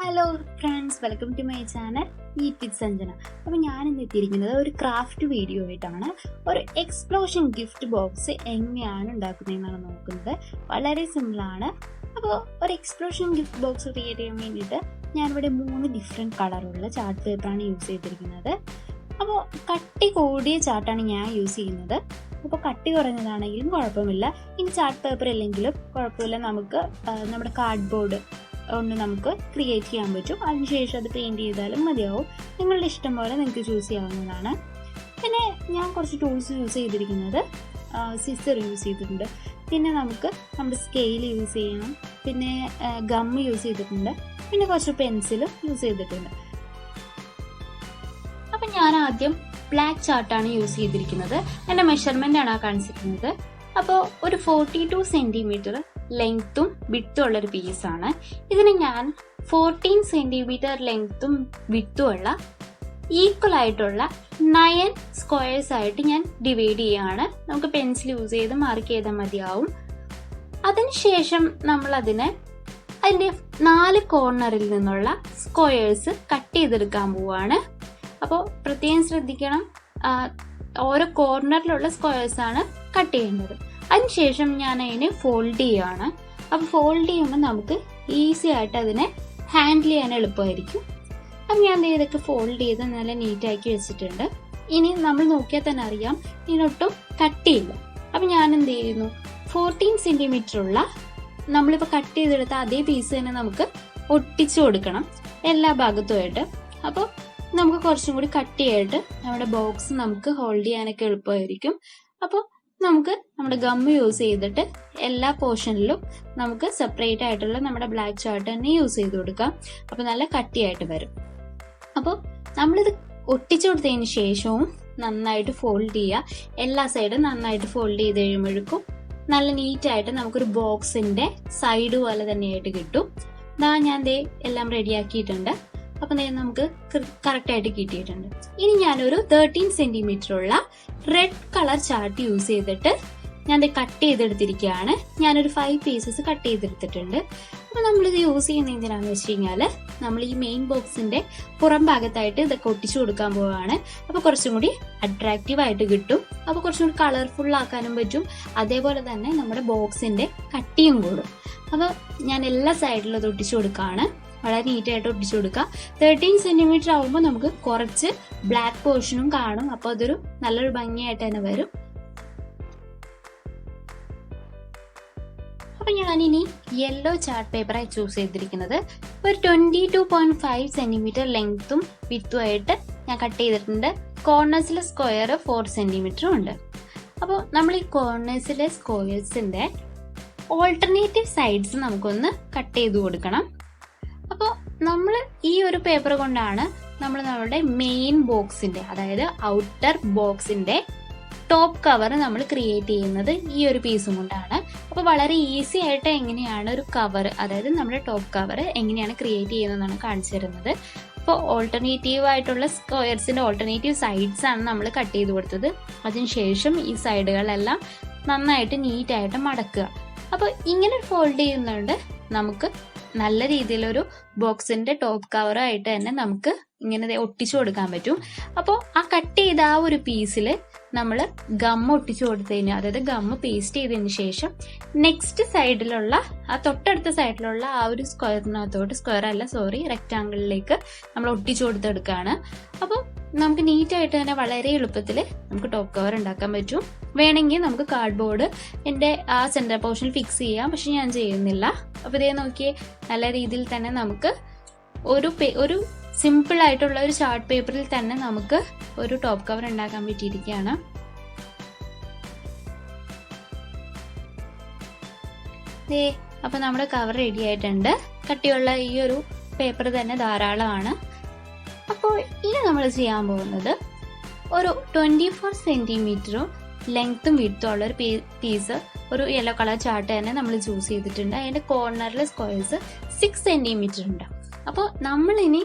Hello friends, welcome to my channel eat with Sanjana. അപ്പോൾ ഞാനിന്ന് എത്തിയിരിക്കുന്നത് ഒരു ക്രാഫ്റ്റ് വീഡിയോ ആയിട്ടാണ്. ഒരു എക്സ്പ്ലോഷൻ ഗിഫ്റ്റ് ബോക്സ് എങ്ങനെയാണ് ഉണ്ടാക്കുന്നതെന്നാണ് നോക്കുന്നത്. വളരെ സിമ്പിളാണ്. അപ്പോൾ ഒരു എക്സ്പ്ലോഷൻ ഗിഫ്റ്റ് ബോക്സ് ക്രിയേറ്റ് ചെയ്യാൻ വേണ്ടിയിട്ട് ഞാനിവിടെ 3 ഡിഫറെൻറ്റ് കളറുള്ള ചാർട്ട് പേപ്പറാണ് യൂസ് ചെയ്തിരിക്കുന്നത്. അപ്പോൾ കട്ടി കൂടിയ ചാർട്ടാണ് ഞാൻ യൂസ് ചെയ്യുന്നത്. അപ്പോൾ കട്ടി കുറഞ്ഞതാണെങ്കിലും കുഴപ്പമില്ല. ഇനി ചാർട്ട് പേപ്പർ ഇല്ലെങ്കിലും കുഴപ്പമില്ല, നമുക്ക് നമ്മുടെ കാർഡ്ബോർഡ് കൊണ്ട് നമുക്ക് ക്രിയേറ്റ് ചെയ്യാൻ പറ്റും. അതിനുശേഷം അത് പെയിൻറ് ചെയ്താലും മതിയാവും. നിങ്ങളുടെ ഇഷ്ടം പോലെ നിങ്ങൾക്ക് ചൂസ് ചെയ്യാവുന്നതാണ്. പിന്നെ ഞാൻ കുറച്ച് ടൂൾസ് യൂസ് ചെയ്തിരിക്കുന്നത് സിസർ യൂസ് ചെയ്തിട്ടുണ്ട്. പിന്നെ നമുക്ക് നമ്മുടെ സ്കെയിൽ യൂസ് ചെയ്യണം. പിന്നെ ഗം യൂസ് ചെയ്തിട്ടുണ്ട്. പിന്നെ കുറച്ച് പെൻസിലും യൂസ് ചെയ്തിട്ടുണ്ട്. അപ്പം ഞാൻ ആദ്യം ബ്ലാക്ക് ചാർട്ടാണ് യൂസ് ചെയ്തിരിക്കുന്നത്. എൻ്റെ മെഷർമെൻ്റ് ആണ് കാണിച്ചിരിക്കുന്നത്. അപ്പോൾ ഒരു 42 സെൻറ്റിമീറ്റർ ലെങ്ത്തും വിട്ടും ഉള്ളൊരു പീസാണ്. ഇതിന് ഞാൻ 14 സെൻറ്റിമീറ്റർ ലെങ്ത്തും വിട്ടും ഉള്ള ഈക്വൽ ആയിട്ടുള്ള 9 സ്ക്വയേഴ്സ് ആയിട്ട് ഞാൻ ഡിവൈഡ് ചെയ്യുകയാണ്. നമുക്ക് പെൻസിൽ യൂസ് ചെയ്ത് മാർക്ക് ചെയ്താൽ മതിയാവും. അതിനുശേഷം നമ്മൾ അതിൻ്റെ 4 കോർണറിൽ നിന്നുള്ള സ്ക്വയേഴ്സ് കട്ട് ചെയ്തെടുക്കാൻ പോവുകയാണ്. അപ്പോൾ പ്രത്യേകം ശ്രദ്ധിക്കണം, ഓരോ കോർണറിലുള്ള സ്ക്വയേഴ്സ് ആണ് കട്ട് ചെയ്യേണ്ടത്. അതിനുശേഷം ഞാൻ അതിനെ ഫോൾഡ് ചെയ്യുകയാണ്. അപ്പോൾ ഫോൾഡ് ചെയ്യുമ്പോൾ നമുക്ക് ഈസി ആയിട്ട് അതിനെ ഹാൻഡിൽ ചെയ്യാൻ എളുപ്പമായിരിക്കും. അപ്പം ഞാൻ ഇതൊക്കെ ഫോൾഡ് ചെയ്ത് നല്ല നീറ്റാക്കി വെച്ചിട്ടുണ്ട്. ഇനി നമ്മൾ നോക്കിയാൽ തന്നെ അറിയാം, ഇതിനൊട്ടും കട്ടിയില്ല. അപ്പം ഞാൻ എന്ത് ചെയ്യുന്നു, 14 സെൻറ്റിമീറ്റർ ഉള്ള നമ്മളിപ്പോൾ കട്ട് ചെയ്തെടുത്ത അതേ പീസ് തന്നെ നമുക്ക് ഒട്ടിച്ചു കൊടുക്കണം എല്ലാ ഭാഗത്തുമായിട്ട്. അപ്പോൾ നമുക്ക് കുറച്ചും കൂടി കട്ടിയായിട്ട് നമ്മുടെ ബോക്സ് നമുക്ക് ഹോൾഡ് ചെയ്യാനൊക്കെ എളുപ്പമായിരിക്കും. അപ്പോൾ നമുക്ക് നമ്മുടെ ഗം യൂസ് ചെയ്തിട്ട് എല്ലാ പോർഷനിലും നമുക്ക് സെപ്പറേറ്റ് ആയിട്ടുള്ള നമ്മുടെ ബ്ലാക്ക് ചാർട്ട് തന്നെ യൂസ് ചെയ്ത് കൊടുക്കാം. അപ്പോൾ നല്ല കട്ടിയായിട്ട് വരും. അപ്പോൾ നമ്മളിത് ഒട്ടിച്ചു കൊടുത്തതിന് ശേഷവും നന്നായിട്ട് ഫോൾഡ് ചെയ്യുക. എല്ലാ സൈഡും നന്നായിട്ട് ഫോൾഡ് ചെയ്ത് കഴിയുമ്പോഴേക്കും നല്ല നീറ്റായിട്ട് നമുക്കൊരു ബോക്സിന്റെ സൈഡ് പോലെ തന്നെയായിട്ട് കിട്ടും. ഞാൻ എല്ലാം റെഡിയാക്കിയിട്ടുണ്ട്. അപ്പം നമുക്ക് കറക്റ്റായിട്ട് കിട്ടിയിട്ടുണ്ട്. ഇനി ഞാനൊരു 13 സെൻറ്റിമീറ്റർ ഉള്ള റെഡ് കളർ ചാർട്ട് യൂസ് ചെയ്തിട്ട് ഞാൻ കട്ട് ചെയ്തെടുത്തിരിക്കുകയാണ്. ഞാനൊരു 5 പീസസ് കട്ട് ചെയ്തെടുത്തിട്ടുണ്ട്. അപ്പോൾ നമ്മളിത് യൂസ് ചെയ്യുന്നത് എന്തിനാണെന്ന് വെച്ച് കഴിഞ്ഞാൽ, നമ്മൾ ഈ മെയിൻ ബോക്സിന്റെ പുറം ഭാഗത്തായിട്ട് ഇതൊക്കെ ഒട്ടിച്ചു കൊടുക്കാൻ പോവുകയാണ്. അപ്പോൾ കുറച്ചും കൂടി അട്രാക്റ്റീവ് ആയിട്ട് കിട്ടും. അപ്പോൾ കുറച്ചും കൂടി കളർഫുൾ ആക്കാനും പറ്റും. അതേപോലെ തന്നെ നമ്മുടെ ബോക്സിന്റെ കട്ടിയും കൂടും. അപ്പോൾ ഞാൻ എല്ലാ സൈഡിലും അത് ഒട്ടിച്ചു കൊടുക്കുകയാണ്. വളരെ നീറ്റായിട്ട് ഒട്ടിച്ചു കൊടുക്കുക. 13 സെൻറ്റിമീറ്റർ ആകുമ്പോൾ നമുക്ക് കുറച്ച് ബ്ലാക്ക് പോർഷനും കാണും. അപ്പോൾ അതൊരു നല്ലൊരു ഭംഗിയായിട്ട് തന്നെ വരും. അപ്പം ഞാനിനി യെല്ലോ ചാർട്ട് പേപ്പറായി ചൂസ് ചെയ്തിരിക്കുന്നത്. ഒരു 22.5 സെൻറ്റിമീറ്റർ ലെങ്ത്തും വിത്തുമായിട്ട് ഞാൻ കട്ട് ചെയ്തിട്ടുണ്ട്. കോർണേഴ്സിലെ സ്ക്വയർ 4 സെൻറ്റിമീറ്ററും ഉണ്ട്. അപ്പോൾ നമ്മൾ ഈ കോർണേഴ്സിലെ സ്ക്വയേഴ്സിന്റെ ഓൾട്ടർനേറ്റീവ് സൈഡ്സ് നമുക്കൊന്ന് കട്ട് ചെയ്ത് കൊടുക്കണം. അപ്പോൾ നമ്മൾ ഈ ഒരു പേപ്പർ കൊണ്ടാണ് നമ്മൾ നമ്മുടെ മെയിൻ ബോക്സിന്റെ, അതായത് ഔട്ടർ ബോക്സിന്റെ ടോപ്പ് കവർ നമ്മൾ ക്രിയേറ്റ് ചെയ്യുന്നത് ഈ ഒരു പീസും കൊണ്ടാണ്. അപ്പോൾ വളരെ ഈസി ആയിട്ട് എങ്ങനെയാണ് ഒരു കവർ, അതായത് നമ്മുടെ ടോപ്പ് കവർ എങ്ങനെയാണ് ക്രിയേറ്റ് ചെയ്യുന്നതെന്നാണ് കാണിച്ചു തരുന്നത്. അപ്പോൾ ഓൾട്ടർനേറ്റീവ് ആയിട്ടുള്ള സ്ക്വയർസിന്റെ ഓൾട്ടർനേറ്റീവ് സൈഡ്സ് ആണ് നമ്മൾ കട്ട് ചെയ്ത് കൊടുത്തത്. അതിനുശേഷം ഈ സൈഡുകളെല്ലാം നന്നായിട്ട് നീറ്റായിട്ട് മടക്കുക. അപ്പോൾ ഇങ്ങനെ ഫോൾഡ് ചെയ്യുന്നുണ്ട് നമുക്ക് നല്ല രീതിയിലൊരു ബോക്സിന്റെ ടോപ്പ് കവറായിട്ട് തന്നെ നമുക്ക് ഇങ്ങനെ ഒട്ടിച്ചു കൊടുക്കാൻ പറ്റും. അപ്പോൾ ആ കട്ട് ചെയ്ത ആ ഒരു പീസിൽ നമ്മൾ ഗം ഒട്ടിച്ചു കൊടുത്തതിന്, അതായത് ഗം പേസ്റ്റ് ചെയ്തതിന് ശേഷം നെക്സ്റ്റ് സൈഡിലുള്ള ആ തൊട്ടടുത്ത സൈഡിലുള്ള ആ ഒരു റെക്റ്റാങ്കിളിലേക്ക് നമ്മൾ ഒട്ടിച്ചു കൊടുത്തെടുക്കുകയാണ്. അപ്പോൾ നമുക്ക് നീറ്റായിട്ട് തന്നെ വളരെ എളുപ്പത്തിൽ നമുക്ക് ടോപ്പ് കവർ ഉണ്ടാക്കാൻ പറ്റും. വേണമെങ്കിൽ നമുക്ക് കാർഡ്ബോർഡ് എൻ്റെ ആ സെന്റർ പോർഷനിൽ ഫിക്സ് ചെയ്യാം, പക്ഷെ ഞാൻ ചെയ്യുന്നില്ല. അപ്പോൾ ഇതേ നോക്കിയേ, നല്ല രീതിയിൽ തന്നെ നമുക്ക് ഒരു സിമ്പിൾ ആയിട്ടുള്ള ഒരു ചാർട്ട് പേപ്പറിൽ തന്നെ നമുക്ക് ഒരു ടോപ്പ് കവർ ഉണ്ടാക്കാൻ പറ്റിയിരിക്കുകയാണ്. അപ്പൊ നമ്മുടെ കവർ റെഡി ആയിട്ടുണ്ട്. കട്ടിയുള്ള ഈ ഒരു പേപ്പർ തന്നെ ധാരാളമാണ്. അപ്പോൾ ഇനി നമ്മൾ ചെയ്യാൻ പോകുന്നത് ഒരു 24 സെൻറ്റിമീറ്ററും ലെങ്ത്തും വിഡ്ത്തും ഉള്ള ഒരു പീസ്, ഒരു യെല്ലോ കളർ ചാർട്ട് തന്നെ നമ്മൾ ചൂസ് ചെയ്തിട്ടുണ്ട്. അതിന്റെ കോർണറിലെ സ്ക്വയേഴ്സ് 6 സെൻറ്റിമീറ്റർ ഉണ്ട്. അപ്പോൾ നമ്മളിനി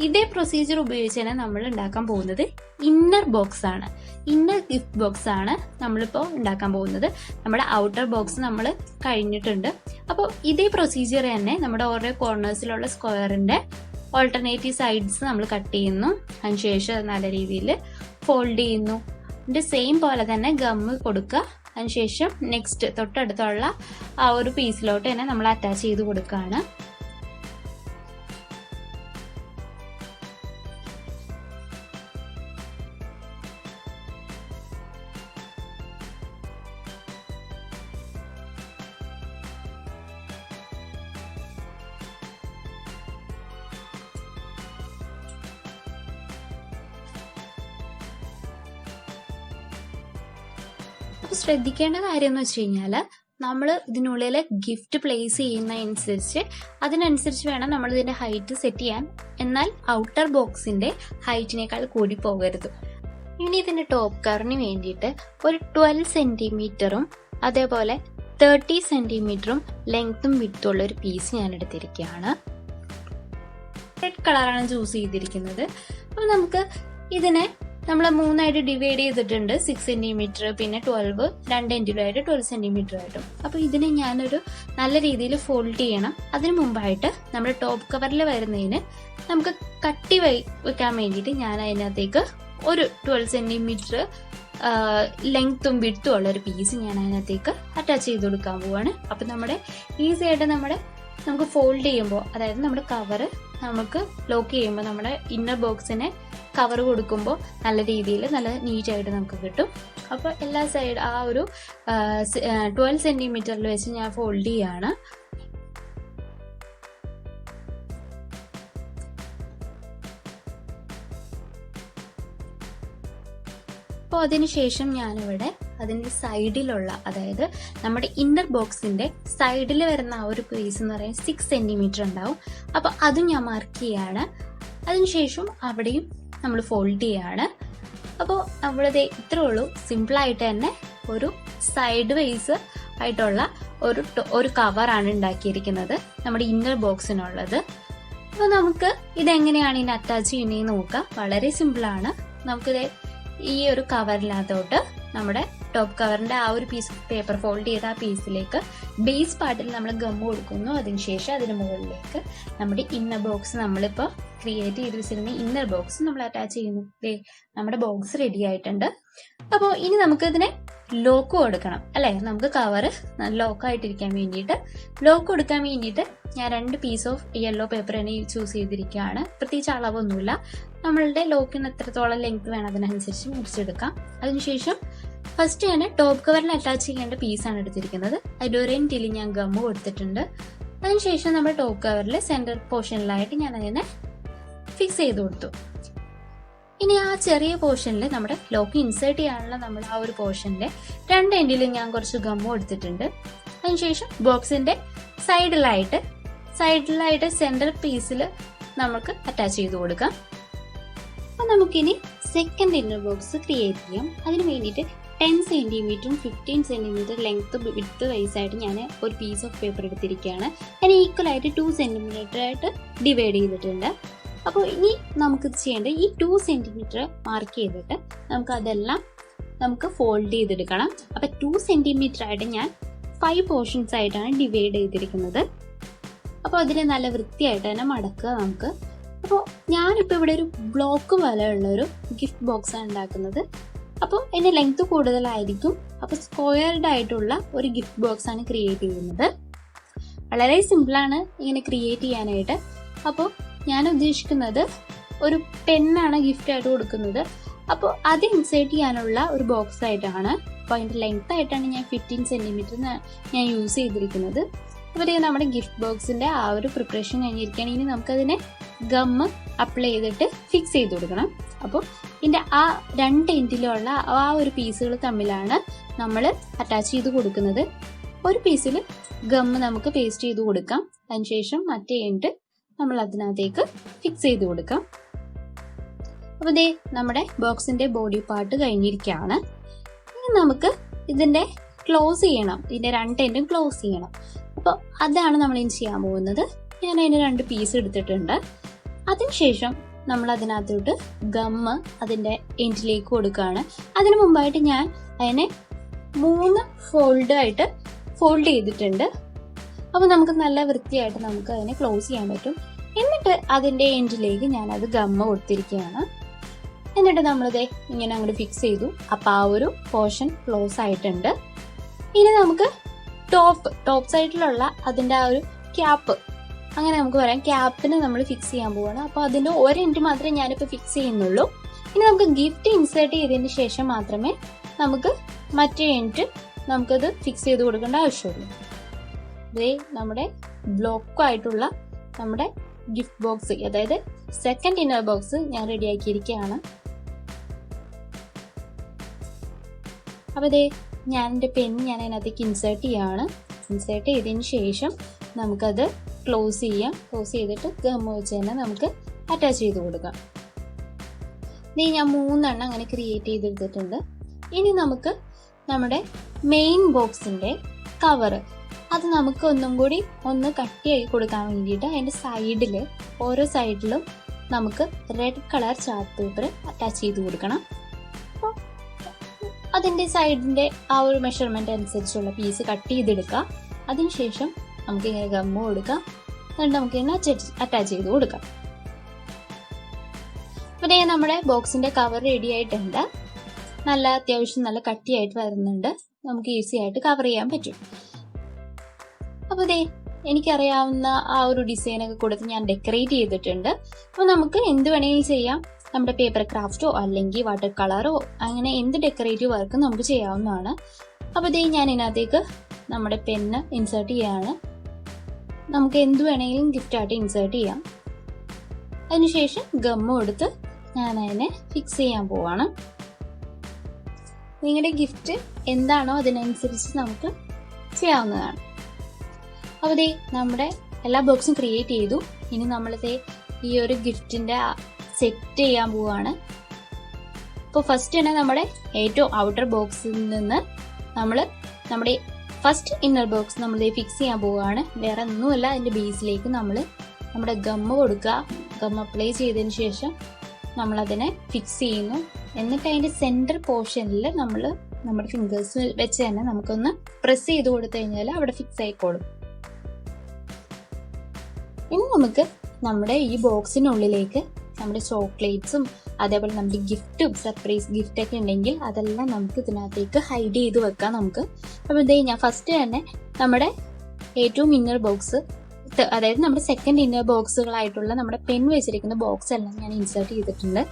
ഇതേ പ്രൊസീജിയർ ഉപയോഗിച്ച് തന്നെ നമ്മൾ ഉണ്ടാക്കാൻ പോകുന്നത് ഇന്നർ ബോക്സ് ആണ്. ഇന്നർ ഗിഫ്റ്റ് ബോക്സ് ആണ് നമ്മളിപ്പോൾ ഉണ്ടാക്കാൻ പോകുന്നത്. നമ്മുടെ ഔട്ടർ ബോക്സ് നമ്മൾ കഴിഞ്ഞിട്ടുണ്ട്. അപ്പോൾ ഇതേ പ്രൊസീജിയർ തന്നെ നമ്മുടെ ഓരോ കോർണേഴ്സിലുള്ള സ്ക്വയറിന്റെ ഓൾട്ടർനേറ്റീവ് സൈഡ്സ് നമ്മൾ കട്ട് ചെയ്യുന്നു. അതിനുശേഷം നല്ല രീതിയിൽ ഫോൾഡ് ചെയ്യുന്നു. ഇതിന്റെ സെയിം പോലെ തന്നെ ഗമ്മ് കൊടുക്കുക. അതിനുശേഷം നെക്സ്റ്റ് തൊട്ടടുത്തുള്ള ആ ഒരു പീസിലോട്ട് തന്നെ നമ്മൾ അറ്റാച്ച് ചെയ്ത് കൊടുക്കുകയാണ്. അപ്പൊ ശ്രദ്ധിക്കേണ്ട കാര്യം എന്ന് വെച്ച് കഴിഞ്ഞാൽ നമ്മൾ ഇതിനുള്ളിൽ ഗിഫ്റ്റ് പ്ലേസ് ചെയ്യുന്നതനുസരിച്ച് അതിനനുസരിച്ച് വേണം നമ്മൾ ഇതിന്റെ ഹൈറ്റ് സെറ്റ് ചെയ്യാൻ. എന്നാൽ ഔട്ടർ ബോക്സിന്റെ ഹൈറ്റിനേക്കാൾ കൂടി പോകരുത്. ഇനി ഇതിന്റെ ടോപ്പ് കവറിന് വേണ്ടിയിട്ട് ഒരു 12 സെന്റിമീറ്ററും അതേപോലെ 30 സെന്റിമീറ്ററും ലെങ്ത്തും വിഡ്ത്തും ഉള്ള ഒരു പീസ് ഞാൻ എടുത്തിരിക്കുകയാണ്. റെഡ് കളറാണ് ചൂസ് ചെയ്തിരിക്കുന്നത്. അപ്പൊ നമുക്ക് ഇതിനെ നമ്മൾ 3ആയിട്ട് ഡിവൈഡ് ചെയ്തിട്ടുണ്ട്. 6 സെന്റിമീറ്റർ, പിന്നെ 12 രണ്ട് എൻഡിലുമായിട്ട് 12 സെന്റിമീറ്റർ ആയിട്ടും. അപ്പൊ ഇതിനെ ഞാനൊരു നല്ല രീതിയിൽ ഫോൾഡ് ചെയ്യണം. അതിനു മുമ്പായിട്ട് നമ്മുടെ ടോപ്പ് കവറിൽ വരുന്നതിന് നമുക്ക് കട്ടി വെക്കാൻ വേണ്ടിയിട്ട് ഞാൻ അതിനകത്തേക്ക് ഒരു 12 സെന്റിമീറ്റർ ലെങ്ത്തും വിഡ്ത്തും ഉള്ള ഒരു പീസ് ഞാൻ അതിനകത്തേക്ക് അറ്റാച്ച് ചെയ്ത് കൊടുക്കാൻ പോവാണ്. അപ്പൊ നമ്മുടെ ഈസി ആയിട്ട് നമുക്ക് ഫോൾഡ് ചെയ്യുമ്പോൾ, അതായത് നമ്മുടെ കവറ് നമുക്ക് ലോക്ക് ചെയ്യുമ്പോൾ നമ്മുടെ ഇന്നർ ബോക്സിനെ കവർ കൊടുക്കുമ്പോൾ നല്ല രീതിയിൽ നല്ല നീറ്റായിട്ട് നമുക്ക് കിട്ടും. അപ്പോൾ എല്ലാ സൈഡ് ആ ഒരു 12 സെന്റിമീറ്ററിൽ വെച്ച് ഞാൻ ഫോൾഡ് ചെയ്യാണ്. അപ്പോൾ അതിനുശേഷം ഞാനിവിടെ അതിൻ്റെ സൈഡിലുള്ള, അതായത് നമ്മുടെ ഇന്നർ ബോക്സിന്റെ സൈഡിൽ വരുന്ന ആ ഒരു പീസ് എന്ന് പറയുന്നത് 6 സെന്റിമീറ്റർ ഉണ്ടാവും. അപ്പോൾ അതും ഞാൻ മാർക്ക് ചെയ്യാണ്. അതിനുശേഷം അവിടെയും നമ്മൾ ഫോൾഡ് ചെയ്യാണ്. അപ്പോൾ നമ്മളിത് ഇത്രേ ഉള്ളൂ. സിമ്പിളായിട്ട് തന്നെ ഒരു സൈഡ് വൈസ് ആയിട്ടുള്ള ഒരു കവറാണ് ഉണ്ടാക്കിയിരിക്കുന്നത് നമ്മുടെ ഇന്നർ ബോക്സിനുള്ളത്. അപ്പോൾ നമുക്ക് ഇതെങ്ങനെയാണ് ഇതിനെ അറ്റാച്ച് ചെയ്യുന്നതെന്ന് നോക്കാം. വളരെ സിമ്പിളാണ്. നമുക്കിത് ഈ ഒരു കവറിനകത്തോട്ട് നമ്മുടെ ടോപ്പ് കവറിന്റെ ആ ഒരു പീസ് പേപ്പർ ഫോൾഡ് ചെയ്ത ആ പീസിലേക്ക് ബേസ് പാർട്ടിൽ നമ്മൾ ഗം കൊടുക്കുന്നു. അതിനുശേഷം അതിന് മുകളിലേക്ക് നമ്മുടെ ഇന്നർ ബോക്സ്, നമ്മളിപ്പോൾ ക്രിയേറ്റ് ചെയ്ത് വെച്ചിരുന്ന ഇന്നർ ബോക്സ് നമ്മൾ അറ്റാച്ച് ചെയ്യുന്നു. നമ്മുടെ ബോക്സ് റെഡി ആയിട്ടുണ്ട്. അപ്പോൾ ഇനി നമുക്ക് ഇതിനെ ലോക്ക് കൊടുക്കണം അല്ലെ. നമുക്ക് കവർ ലോക്കായിട്ടിരിക്കാൻ വേണ്ടിയിട്ട് ലോക്ക് കൊടുക്കാൻ വേണ്ടിയിട്ട് ഞാൻ 2 പീസ് ഓഫ് യെല്ലോ പേപ്പർ തന്നെ ചൂസ് ചെയ്തിരിക്കുകയാണ്. പ്രത്യേകിച്ച് അളവൊന്നുമില്ല. നമ്മളുടെ ലോക്കിന് എത്രത്തോളം ലെങ്ത് വേണം അതിനനുസരിച്ച് മുറിച്ചെടുക്കാം. അതിനുശേഷം ഫസ്റ്റ് ഞാൻ ടോപ്പ് കവറിൽ അറ്റാച്ച് ചെയ്യേണ്ട പീസാണ് എടുത്തിരിക്കുന്നത്. അതിൻ്റെ ഒരു എൻഡിൽ ഞാൻ ഗമ്മ് കൊടുത്തിട്ടുണ്ട്. അതിനുശേഷം നമ്മുടെ ടോപ്പ് കവറിൽ സെന്റർ പോർഷനിലായിട്ട് ഞാൻ അതിനെ ഫിക്സ് ചെയ്ത് കൊടുത്തു. ഇനി ആ ചെറിയ പോർഷനിൽ നമ്മുടെ ലോക്ക് ഇൻസേർട്ട് ചെയ്യാനുള്ള നമ്മൾ ആ ഒരു പോർഷനിലെ 2 എൻഡിലും ഞാൻ കുറച്ച് ഗമ്മ് കൊടുത്തിട്ടുണ്ട്. അതിനുശേഷം ബോക്സിന്റെ സൈഡിലായിട്ട് സെന്റർ പീസിൽ നമുക്ക് അറ്റാച്ച് ചെയ്ത് കൊടുക്കാം. അപ്പൊ നമുക്കിനി സെക്കൻഡ് ഇന്നർ ബോക്സ് ക്രിയേറ്റ് ചെയ്യാം. അതിന് വേണ്ടിയിട്ട് 10 സെന്റിമീറ്ററും 15 സെന്റിമീറ്റർ ലെങ്ത് വിഡ്ത്ത് വൈസ് ആയിട്ട് ഞാൻ ഒരു പീസ് ഓഫ് പേപ്പർ എടുത്തിരിക്കുകയാണ്. ഞാൻ ഈക്വൽ ആയിട്ട് 2 സെന്റിമീറ്റർ ആയിട്ട് ഡിവൈഡ് ചെയ്തിട്ടുണ്ട്. അപ്പോൾ ഇനി നമുക്കിത് ചെയ്യേണ്ടത് ഈ 2 സെന്റിമീറ്റർ മാർക്ക് ചെയ്തിട്ട് നമുക്ക് ഫോൾഡ് ചെയ്തെടുക്കണം. അപ്പൊ 2 സെന്റിമീറ്റർ ആയിട്ട് ഞാൻ 5 പോർഷൻസ് ആയിട്ടാണ് ഡിവൈഡ് ചെയ്തിരിക്കുന്നത്. അപ്പോൾ അതിന് നല്ല വൃത്തിയായിട്ട് തന്നെ മടക്കുക നമുക്ക്. അപ്പോൾ ഞാനിപ്പോൾ ഇവിടെ ഒരു ബ്ലോക്ക് പോലെയുള്ള ഒരു ഗിഫ്റ്റ് ബോക്സ് ആണ് ഉണ്ടാക്കുന്നത്. അപ്പോൾ ഇതിന്റെ ലെങ്ത് കൂടുതലായിരിക്കും. അപ്പോൾ സ്ക്വയർഡ് ആയിട്ടുള്ള ഒരു ഗിഫ്റ്റ് ബോക്സ് ആണ് ക്രിയേറ്റ് ചെയ്യുന്നത്. വളരെ സിമ്പിളാണ് ഇങ്ങനെ ക്രിയേറ്റ് ചെയ്യാനായിട്ട്. അപ്പോൾ ഞാൻ ഉദ്ദേശിക്കുന്നത് ഒരു പെന്നാണ് ഗിഫ്റ്റ് ആയിട്ട് കൊടുക്കുന്നത്. അപ്പോൾ അത് ഇൻസേർട്ട് ചെയ്യാനുള്ള ഒരു ബോക്സ് ആയിട്ടാണ്. അപ്പോൾ അതിന്റെ ലെങ്ത് ആയിട്ടാണ് ഞാൻ 15 സെന്റിമീറ്റർ ഞാൻ യൂസ് ചെയ്തിരിക്കുന്നത്. അപ്പോൾ നമ്മുടെ ഗിഫ്റ്റ് ബോക്സിന്റെ ആ ഒരു പ്രിപ്പറേഷൻ കഴിഞ്ഞിരിക്കുകയാണ്. ഇനി നമുക്കതിനെ ഗമ്മ് അപ്ലൈ ചെയ്തിട്ട് ഫിക്സ് ചെയ്ത് കൊടുക്കണം. അപ്പോൾ ഇതിന്റെ ആ 2 എൻഡിലുള്ള ആ ഒരു പീസുകൾ തമ്മിലാണ് നമ്മൾ അറ്റാച്ച് ചെയ്ത് കൊടുക്കുന്നത്. ഒരു പീസിൽ ഗമ്മ് നമുക്ക് പേസ്റ്റ് ചെയ്ത് കൊടുക്കാം. അതിനുശേഷം മറ്റേ എൻഡ് നമ്മൾ അതിനകത്തേക്ക് ഫിക്സ് ചെയ്ത് കൊടുക്കാം. അപ്പൊ ദേ നമ്മുടെ ബോക്സിന്റെ ബോഡി പാർട്ട് കഴിഞ്ഞിരിക്കുകയാണ്. ഇനി നമുക്ക് ഇതിന്റെ ക്ലോസ് ചെയ്യണം. ഇതിന്റെ 2 എൻഡും ക്ലോസ് ചെയ്യണം. അപ്പോൾ അതാണ് നമ്മൾ ഇനി ചെയ്യാൻ പോകുന്നത്. ഞാൻ അതിന് 2 പീസ് എടുത്തിട്ടുണ്ട്. അതിനുശേഷം നമ്മൾ അതിനകത്തോട്ട് ഗമ്മ് അതിൻ്റെ എൻഡിലേക്ക് കൊടുക്കുകയാണ്. അതിനു മുമ്പായിട്ട് ഞാൻ അതിനെ 3 ഫോൾഡ് ചെയ്തിട്ടുണ്ട്. അപ്പോൾ നമുക്ക് നല്ല വൃത്തിയായിട്ട് നമുക്ക് അതിനെ ക്ലോസ് ചെയ്യാൻ പറ്റും. എന്നിട്ട് അതിൻ്റെ എൻഡിലേക്ക് ഞാനത് ഗമ്മ് കൊടുത്തിരിക്കുകയാണ്. എന്നിട്ട് നമ്മളിത് ഇങ്ങനെ അങ്ങോട്ട് ഫിക്സ് ചെയ്തു. അപ്പം ആ ഒരു പോർഷൻ ക്ലോസ് ആയിട്ടുണ്ട്. ഇനി നമുക്ക് ടോപ്പ് സൈഡിലുള്ള അതിൻ്റെ ആ ഒരു ക്യാപ്പ്, അങ്ങനെ നമുക്ക് പറയാം, ക്യാപ്പിന് നമ്മൾ ഫിക്സ് ചെയ്യാൻ പോവാണ്. അപ്പോൾ അതിൻ്റെ ഒരു എൻഡ് മാത്രമേ ഞാനിപ്പോൾ ഫിക്സ് ചെയ്യുന്നുള്ളൂ. ഇനി നമുക്ക് ഗിഫ്റ്റ് ഇൻസേർട്ട് ചെയ്തതിന് ശേഷം മാത്രമേ നമുക്ക് മറ്റേ എൻഡ് നമുക്കത് ഫിക്സ് ചെയ്ത് കൊടുക്കേണ്ട ആവശ്യമുള്ളൂ. ഇതേ നമ്മുടെ ബ്ലോക്കായിട്ടുള്ള നമ്മുടെ ഗിഫ്റ്റ് ബോക്സ്, അതായത് സെക്കൻഡ് ഇന്നർ ബോക്സ് ഞാൻ റെഡിയാക്കിയിരിക്കുകയാണ്. അപ്പോൾ ഇതേ ഞാൻ എൻ്റെ പെൻ ഞാൻ അതിനകത്തേക്ക് ഇൻസേർട്ട് ചെയ്യുകയാണ്. ഇൻസേർട്ട് ചെയ്തതിന് ശേഷം നമുക്കത് ക്ലോസ് ചെയ്യാം. ക്ലോസ് ചെയ്തിട്ട് ഗമ്മ് വെച്ച് തന്നെ നമുക്ക് അറ്റാച്ച് ചെയ്ത് കൊടുക്കാം. ഇനി ഞാൻ 3 എണ്ണം അങ്ങനെ ക്രിയേറ്റ് ചെയ്തെടുത്തിട്ടുണ്ട്. ഇനി നമുക്ക് നമ്മുടെ മെയിൻ ബോക്സിൻ്റെ കവറ് അത് നമുക്ക് ഒന്നും കൂടി ഒന്ന് കട്ടിയായി കൊടുക്കാൻ വേണ്ടിയിട്ട് അതിൻ്റെ സൈഡിൽ, ഓരോ സൈഡിലും നമുക്ക് red colour chart paper attach ചെയ്ത് കൊടുക്കണം. അപ്പോൾ അതിൻ്റെ സൈഡിൻ്റെ ആ ഒരു മെഷർമെൻ്റ് അനുസരിച്ചുള്ള പീസ് കട്ട് ചെയ്തെടുക്കുക. അതിനുശേഷം നമുക്ക് ഇങ്ങനെ ഗമ്മ് കൊടുക്കാം. എന്നിട്ട് നമുക്ക് ഇങ്ങനെ അറ്റാച്ച് ചെയ്ത് കൊടുക്കാം. പിന്നെ നമ്മുടെ ബോക്സിൻ്റെ കവർ റെഡി ആയിട്ടുണ്ട്. നല്ല അത്യാവശ്യം നല്ല കട്ടിയായിട്ട് വരുന്നുണ്ട്. നമുക്ക് ഈസി ആയിട്ട് കവർ ചെയ്യാൻ പറ്റും. അപ്പോൾ എനിക്കറിയാവുന്ന ആ ഒരു ഡിസൈനൊക്കെ കൊടുത്ത് ഞാൻ ഡെക്കറേറ്റ് ചെയ്തിട്ടുണ്ട്. അപ്പോൾ നമുക്ക് എന്ത് വേണമെങ്കിലും ചെയ്യാം. നമ്മുടെ പേപ്പർ ക്രാഫ്റ്റോ അല്ലെങ്കിൽ വാട്ടർ കളറോ അങ്ങനെ എന്ത് ഡെക്കറേറ്റീവ് വർക്കും നമുക്ക് ചെയ്യാവുന്നതാണ്. അപ്പോൾ ഞാൻ ഇതിനകത്തേക്ക് നമ്മുടെ പെന്ന് ഇൻസേർട്ട് ചെയ്യാണ്. നമുക്ക് എന്ത് വേണമെങ്കിലും ഗിഫ്റ്റായിട്ട് ഇൻസേർട്ട് ചെയ്യാം. അതിനുശേഷം ഗമ്മ് കൊടുത്ത് ഞാൻ അതിനെ ഫിക്സ് ചെയ്യാൻ പോവാണ്. നിങ്ങളുടെ ഗിഫ്റ്റ് എന്താണോ അതിനനുസരിച്ച് നമുക്ക് ചെയ്യാവുന്നതാണ്. അപ്പോൾ നമ്മുടെ എല്ലാ ബോക്സും ക്രിയേറ്റ് ചെയ്തു. ഇനി നമ്മളിത് ഈ ഒരു ഗിഫ്റ്റിൻ്റെ സെറ്റ് ചെയ്യാൻ പോവാണ്. ഇപ്പോൾ ഫസ്റ്റ് തന്നെ നമ്മുടെ ഏറ്റവും ഔട്ടർ ബോക്സിൽ നിന്ന് നമ്മൾ നമ്മുടെ ഫസ്റ്റ് ഇന്നർ ബോക്സ് നമ്മൾ ഫിക്സ് ചെയ്യാൻ പോവുകയാണ്. വേറെ ഒന്നുമല്ല, അതിൻ്റെ ബേസിലേക്ക് നമ്മൾ നമ്മുടെ ഗമ്മ് കൊടുക്കുക. ഗമ്മ് അപ്ലൈ ചെയ്തതിന് ശേഷം നമ്മളതിനെ ഫിക്സ് ചെയ്യുന്നു. എന്നിട്ട് അതിൻ്റെ സെൻറ്റർ പോർഷനിൽ നമ്മൾ നമ്മുടെ ഫിംഗേഴ്സ് വെച്ച് തന്നെ നമുക്കൊന്ന് പ്രസ് ചെയ്ത് കൊടുത്തു കഴിഞ്ഞാൽ അവിടെ ഫിക്സ് ആയിക്കോളും. ഇനി നമുക്ക് നമ്മുടെ ഈ ബോക്സിനുള്ളിലേക്ക് നമ്മുടെ ചോക്ലേറ്റ്സും അതേപോലെ നമ്മുടെ ഗിഫ്റ്റും സർപ്രൈസ് ഗിഫ്റ്റൊക്കെ ഉണ്ടെങ്കിൽ അതെല്ലാം നമുക്ക് ഇതിനകത്തേക്ക് ഹൈഡ് ചെയ്ത് വെക്കാം നമുക്ക്. അപ്പോൾ ഞാൻ ഫസ്റ്റ് തന്നെ നമ്മുടെ ഏറ്റവും ഇന്നർ ബോക്സ്, അതായത് നമ്മുടെ സെക്കൻഡ് ഇന്നർ ബോക്സുകളായിട്ടുള്ള നമ്മുടെ പെൻ വെച്ചിരിക്കുന്ന ബോക്സ് എല്ലാം ഞാൻ ഇൻസേർട്ട് ചെയ്തിട്ടുണ്ട്.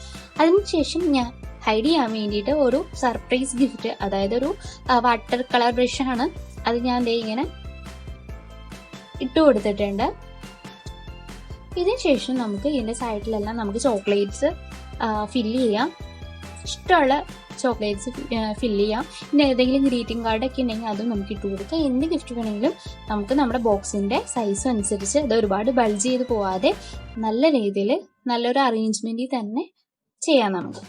അതിനുശേഷം ഞാൻ ഹൈഡ് ചെയ്യാൻ വേണ്ടിയിട്ട് ഒരു സർപ്രൈസ് ഗിഫ്റ്റ്, അതായത് ഒരു വാട്ടർ കളർ ബ്രഷാണ്, അത് ഞാൻ ഇങ്ങനെ ഇട്ട് കൊടുത്തിട്ടുണ്ട്. ഇതിനുശേഷം നമുക്ക് ഇതിൻ്റെ സൈഡിലെല്ലാം നമുക്ക് ചോക്ലേറ്റ്സ് ഫില്ല് ചെയ്യാം. ഇഷ്ടമുള്ള ചോക്ലേറ്റ്സ് ഫില്ല് ചെയ്യാം. പിന്നെ ഏതെങ്കിലും ഗ്രീറ്റിംഗ് കാർഡൊക്കെ ഉണ്ടെങ്കിൽ അതും നമുക്ക് ഇട്ട് കൊടുക്കാം. എന്ത് ഗിഫ്റ്റ് വേണമെങ്കിലും നമുക്ക് നമ്മുടെ ബോക്സിൻ്റെ സൈസ് അനുസരിച്ച് അത് ഒരുപാട് ബൾജ് ചെയ്ത് പോവാതെ നല്ല രീതിയിൽ നല്ലൊരു അറേഞ്ച്മെൻറ്റിൽ തന്നെ ചെയ്യാം നമുക്ക്.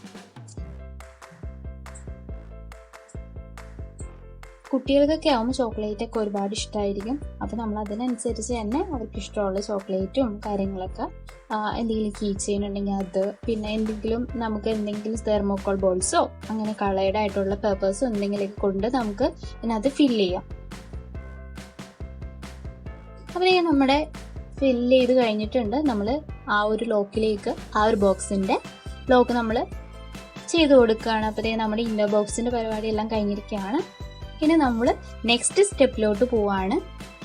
കുട്ടികൾക്കൊക്കെ ആകുമ്പോൾ ചോക്ലേറ്റ് ഒക്കെ ഒരുപാട് ഇഷ്ടമായിരിക്കും. അപ്പോൾ നമ്മൾ അതിനനുസരിച്ച് തന്നെ അവർക്ക് ഇഷ്ടമുള്ള ചോക്ലേറ്റും കാര്യങ്ങളൊക്കെ, എന്തെങ്കിലും കീ ചെയിൻ ഉണ്ടെങ്കിൽ അത്, പിന്നെ എന്തെങ്കിലും തെർമോക്കോൾ ബോൾസോ അങ്ങനെ കളേർഡ് ആയിട്ടുള്ള പേപ്പേഴ്സോ എന്തെങ്കിലുമൊക്കെ കൊണ്ട് നമുക്ക് ഇതിനകത്ത് ഫില്ല് ചെയ്യാം. അപ്പോൾ നമ്മുടെ ഫില്ല് ചെയ്ത് കഴിഞ്ഞിട്ടുണ്ട്. നമ്മൾ ആ ഒരു ലോക്കിലേക്ക് ആ ഒരു ബോക്സിൻ്റെ ലോക്ക് നമ്മൾ ചെയ്ത് കൊടുക്കുകയാണ്. അപ്പോൾ നമ്മുടെ ഇന്നർ ബോക്സിൻ്റെ പരിപാടിയെല്ലാം കഴിഞ്ഞിരിക്കുകയാണ്. ഇനി നമ്മൾ നെക്സ്റ്റ് സ്റ്റെപ്പിലോട്ട് പോവാണ്.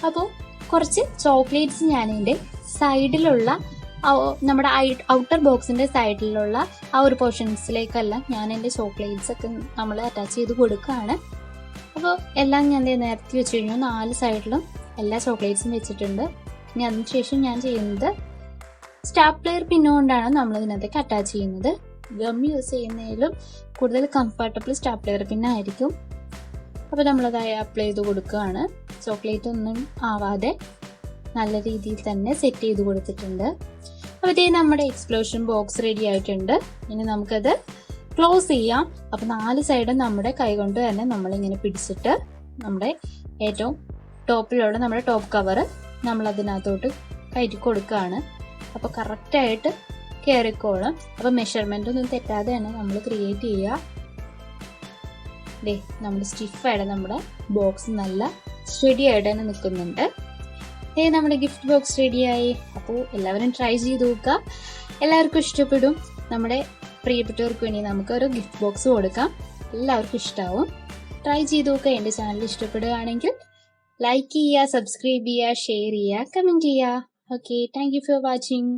അപ്പോൾ കുറച്ച് ചോക്ലേറ്റ്സ് ഞാനിതിൻ്റെ സൈഡിലുള്ള നമ്മുടെ ഔട്ടർ ബോക്സിൻ്റെ സൈഡിലുള്ള ആ ഒരു പോർഷൻസിലേക്കെല്ലാം ഞാൻ എൻ്റെ ചോക്ലേറ്റ്സ് ഒക്കെ നമ്മൾ അറ്റാച്ച് ചെയ്ത് കൊടുക്കുകയാണ്. അപ്പോൾ എല്ലാം ഞാൻ നേരത്തെ വെച്ച് കഴിഞ്ഞു. 4 സൈഡിലും എല്ലാ ചോക്ലേറ്റ്സും വെച്ചിട്ടുണ്ട്. ഇനി അതിനുശേഷം ഞാൻ ചെയ്യുന്നത് സ്റ്റാപ്ലെയർ പിന്നുകൊണ്ടാണ് നമ്മൾ ഇതിനകത്തേക്ക് അറ്റാച്ച് ചെയ്യുന്നത്. ഗം യൂസ് ചെയ്യുന്നതിലും കൂടുതൽ കംഫർട്ടബിൾ സ്റ്റാപ്ലെയർ പിന്നായിരിക്കും. അപ്പോൾ നമ്മളതായി അപ്ലൈ ചെയ്ത് കൊടുക്കുകയാണ്. ചോക്ലേറ്റ് ഒന്നും ആവാതെ നല്ല രീതിയിൽ തന്നെ സെറ്റ് ചെയ്ത് കൊടുത്തിട്ടുണ്ട്. അപ്പോൾ നമ്മുടെ എക്സ്പ്ലോഷൻ ബോക്സ് റെഡി ആയിട്ടുണ്ട്. ഇനി നമുക്കത് ക്ലോസ് ചെയ്യാം. അപ്പോൾ 4 സൈഡും നമ്മുടെ കൈ കൊണ്ട് തന്നെ നമ്മളിങ്ങനെ പിടിച്ചിട്ട് നമ്മുടെ ഏറ്റവും ടോപ്പിലുള്ള നമ്മുടെ ടോപ്പ് കവർ നമ്മളതിനകത്തോട്ട് കയറ്റി കൊടുക്കുകയാണ്. അപ്പോൾ കറക്റ്റായിട്ട് കയറിക്കോളും. അപ്പം മെഷർമെൻ്റ് ഒന്നും തെറ്റാതെ തന്നെ നമ്മൾ ക്രിയേറ്റ് ചെയ്യുക. ഡേ നമ്മുടെ സ്റ്റിഫായിട്ട് നമ്മുടെ ബോക്സ് നല്ല സ്റ്റഡി ആയിട്ട് തന്നെ നിൽക്കുന്നുണ്ട്. നമ്മുടെ ഗിഫ്റ്റ് ബോക്സ് റെഡിയായി. അപ്പോൾ എല്ലാവരും ട്രൈ ചെയ്ത് നോക്കുക, എല്ലാവർക്കും ഇഷ്ടപ്പെടും. നമ്മുടെ പ്രിയപ്പെട്ടവർക്ക് വേണ്ടി നമുക്കൊരു ഗിഫ്റ്റ് ബോക്സ് കൊടുക്കാം, എല്ലാവർക്കും ഇഷ്ടമാവും. ട്രൈ ചെയ്ത് നോക്കുക. എൻ്റെ ചാനൽ ഇഷ്ടപ്പെടുകയാണെങ്കിൽ ലൈക്ക് ചെയ്യുക, സബ്സ്ക്രൈബ് ചെയ്യുക, ഷെയർ ചെയ്യുക, കമൻറ്റ് ചെയ്യുക. Okay, thank you for watching.